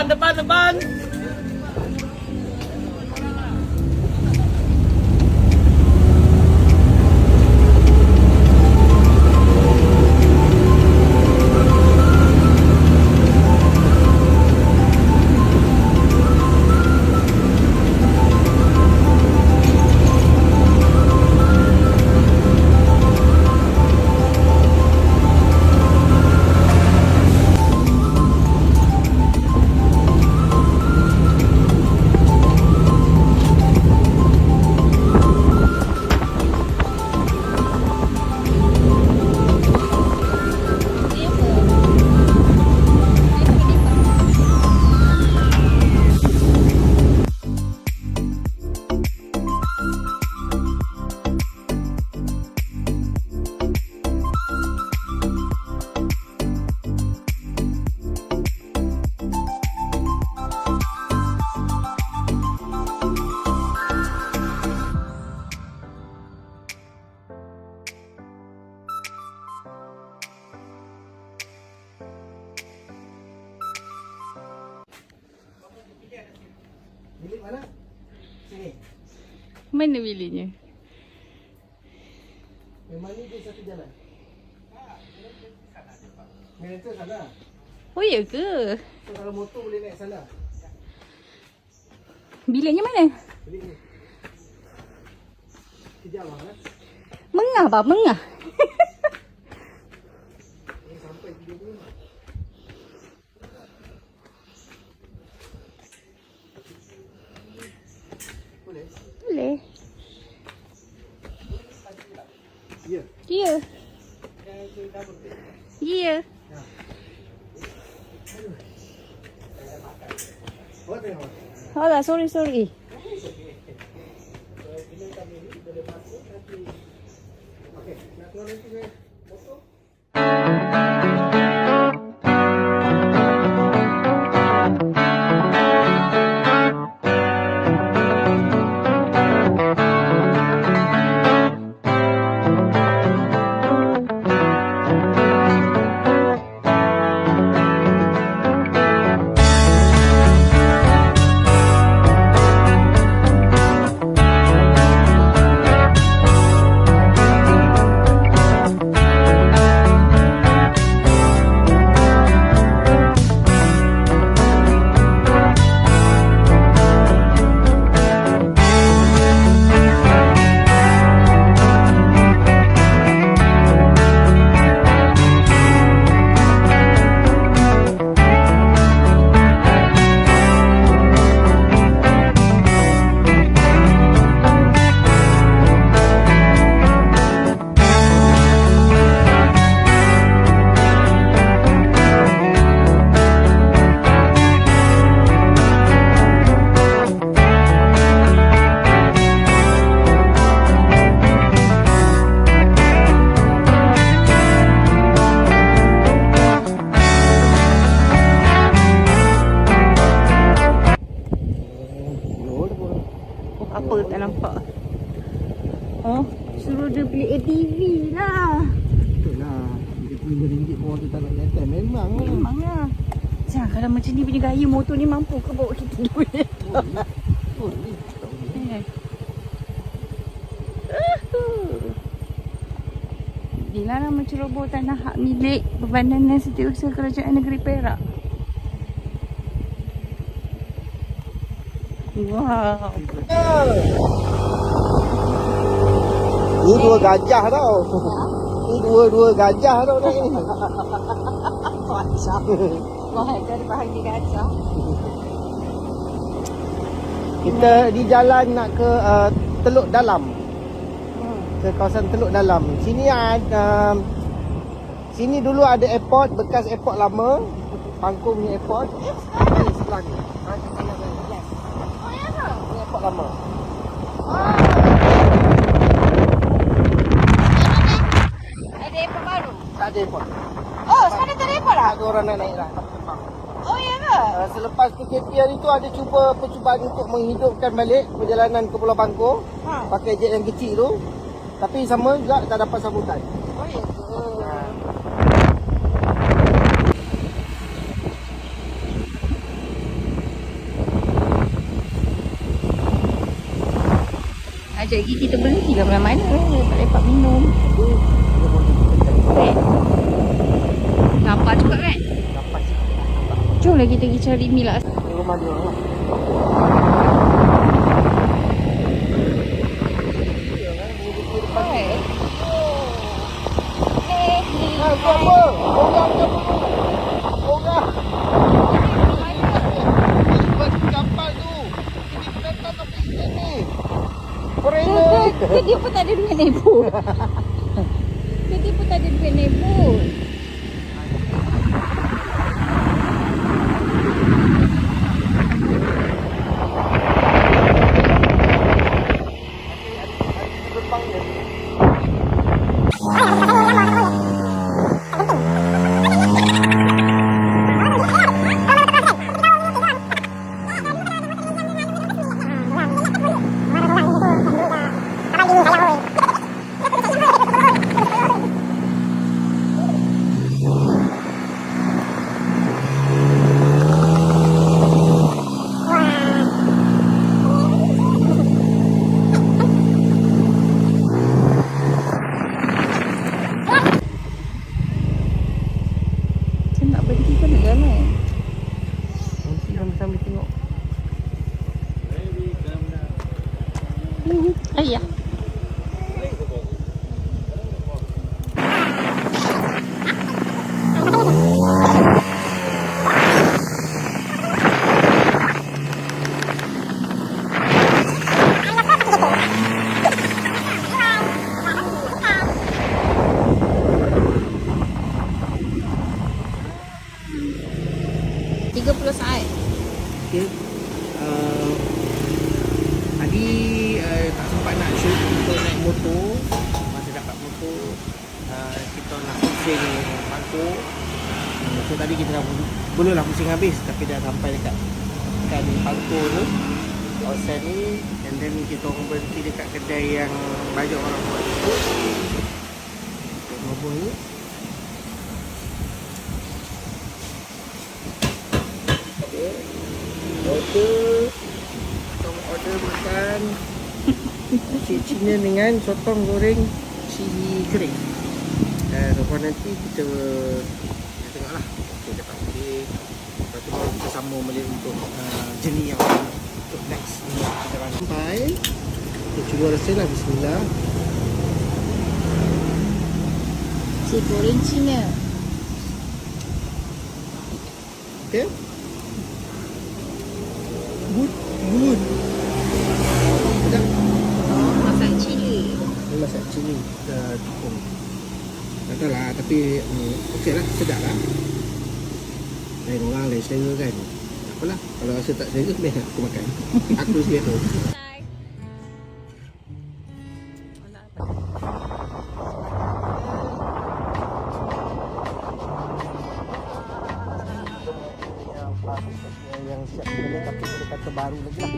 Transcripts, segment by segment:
depan. Bilik mana? Sini. Mana biliknya? Memang ni dia satu jalan. Memang tu sana. Oh ya ke? So kalau motor boleh naik sana. Biliknya mana? Bilik ni. Kejap lah. Mengah bah, mengah. Ini sampai 30. Boleh? Boleh. Ya. Ya. Ya. Oh, tengok. Alah, sorry. Okey, nak keluar nanti ke motor? Apa tak nampak? Oh, suruh dia beli ATV lah. Betul lah. RM35 pun tu tak nak nyantai. Memang lah. Memang lah. Jangan kalau macam ni punya gaya motor ni mampu ke bawa kita duit? Boleh. Tak boleh. Dilarang menceroboh tanah hak milik Perbandanan Setiausaha Kerajaan Negeri Perak. Wow. Ni dua gajah tau. Ni dua gajah tau ni. Gajah. Wah, jadi bahagia gajah. Kita di jalan nak ke Teluk Dalam. Ke kawasan Teluk Dalam. Sini ada sini dulu ada airport, bekas airport lama. Pangkung punya airport. Ni sebelah ni. Ni airport lama. Ada airport baru? Tak ada airport. Oh, sekarang tak ada airport lah? Tak ada orang nak naik dah. Tak terbang. Oh, ya ke? Selepas PKP hari tu ada cuba percubaan untuk menghidupkan balik perjalanan ke Pulau Bangkok. Pakai jet yang kecil tu. Tapi sama juga tak dapat sambutan. Oh, ya ke? Sekejap lagi kita berhenti lah mana-mana. Lepak-lepak minum. Boleh? Lapar juga kan? Dapat sih. Jomlah kita pergi cari mi lah. Rumah dia orang lah. Hai. Apa? Orang ke apa? Orang. Buat kapal tu. Ini kereta tapi ini. Foreigner. Dia pun tak ada duit nebur. Dia pun tak ada duit nebur. Saya nak berhenti kan nak jalan. Nanti sambil tengok. Ayah. Saat. Okay. Tadi tak sempat nak shoot untuk naik motor. Masa dapat motor, kita nak pusing bangkok. So tadi kita dah belum lah pusing habis, tapi dah sampai dekat bangkok tu, kawasan ni. And then kita orang berhenti dekat kedai yang banyak orang buat tu. Nombor ni. Order makan nasi Cina dengan sotong goreng cili kering. Dan lepas nanti kita tengoklah kita dapat beli. Lepas tu baru kita sambung balik untuk journey yang untuk next kita akan sampai. Kita cuba rasa lah. Bismillah. Si goreng Cina. Okay. Good. Sedap. Masak cili. Ini masak cili dah tukung. Tak tahu lah, tapi okey lah, sedap lah. Lain orang, lain selera kan. Tak apalah, kalau rasa tak selera, biar aku makan. Aku selera. Yang siap sebenarnya, tapi boleh kata baru lagi lah.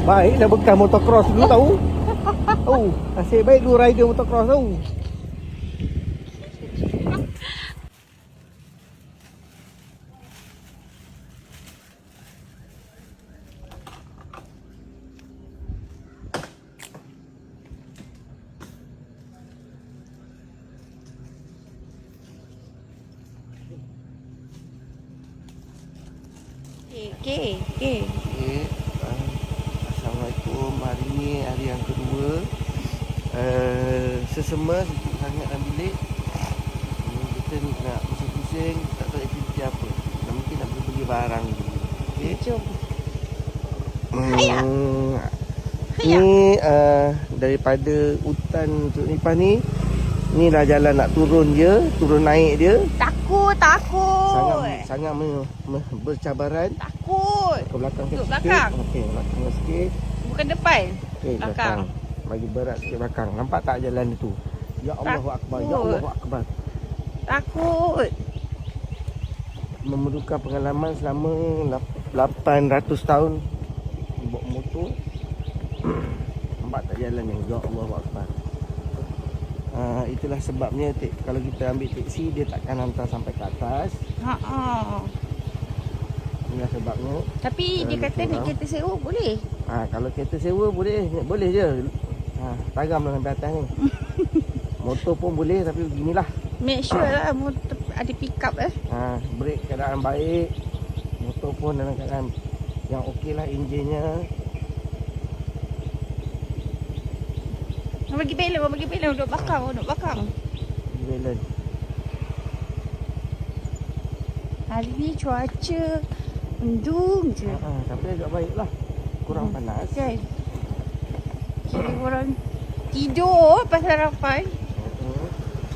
Baik dah bekas motocross dulu tahu. Oh, nasib baik dulu rider motocross tahu. Okay. Assalamualaikum. Hari ni hari yang kedua sesama sangat dalam bilik. Kita nak pusing-pusing, tak tahu aktiviti apa. Mungkin nak pergi barang dulu. Okey. Jom. Ni daripada hutan Tok Nipah ni. Inilah jalan nak turun dia, turun naik dia. Takut. Sangat bercabaran. Takut. Ke belakang Duduk sikit. belakang. Okey, belakang sikit. Bukan depan. Okey, belakang. Bagi berat sikit belakang. Nampak tak jalan itu? Ya Allahu Akbar. Ya Allahu Akbar. Takut. Memerlukan pengalaman selama 800 tahun bawa motor. Nampak tak jalan yang Ya Allahu Akbar. Itulah sebabnya kalau kita ambil teksi dia takkan hantar sampai ke atas. Inilah sebabnya. Tapi dia kata naik kereta sewa boleh. Kalau kereta sewa boleh je. Tagamlah sampai atas ni. Motor pun boleh tapi beginilah. Make sure lah motor ada pick up Brake keadaan baik. Motor pun dalam keadaan yang okey lah, enjinnya. Bagi belon, duduk belakang. Balance. Hari ni cuaca mendung je. Tapi agak baik lah. Kurang panas. Kan? Kira orang tidur pas sarapan.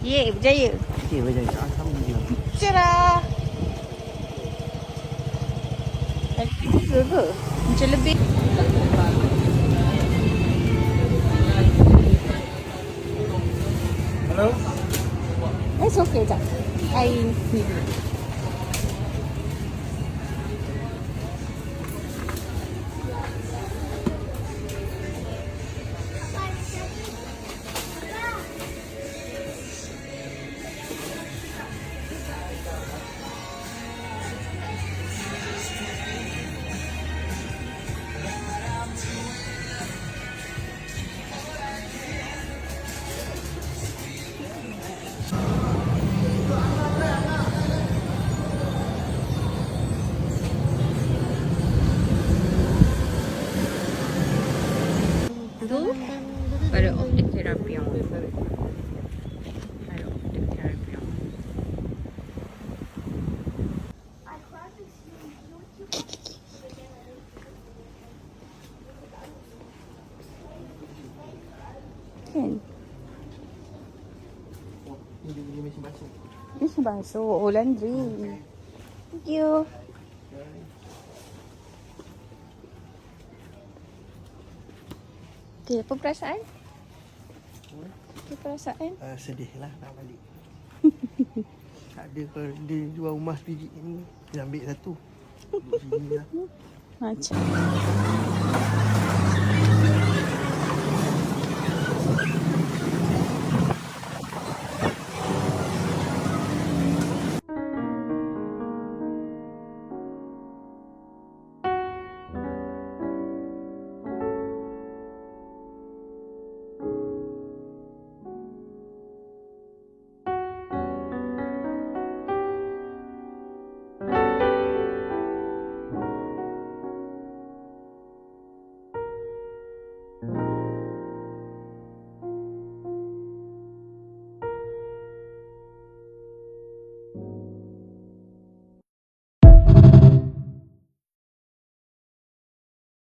Ye, berjaya. Okey, berjaya. Alhamdulillah. Cerah. Tadi tiga ke? Macam lebih. Hello? It's okay, Jack. I need it. Tu pada optik terapi yang kan? Ni dia punya mesin basuh. Mesin basuh. Oh, laundry. Thank you. Okay, apa perasaan? Sedih lah nak balik. Tak ada kalau dia jual rumah sebiji ni. Dia ambil satu. Duduk sini lah. Macam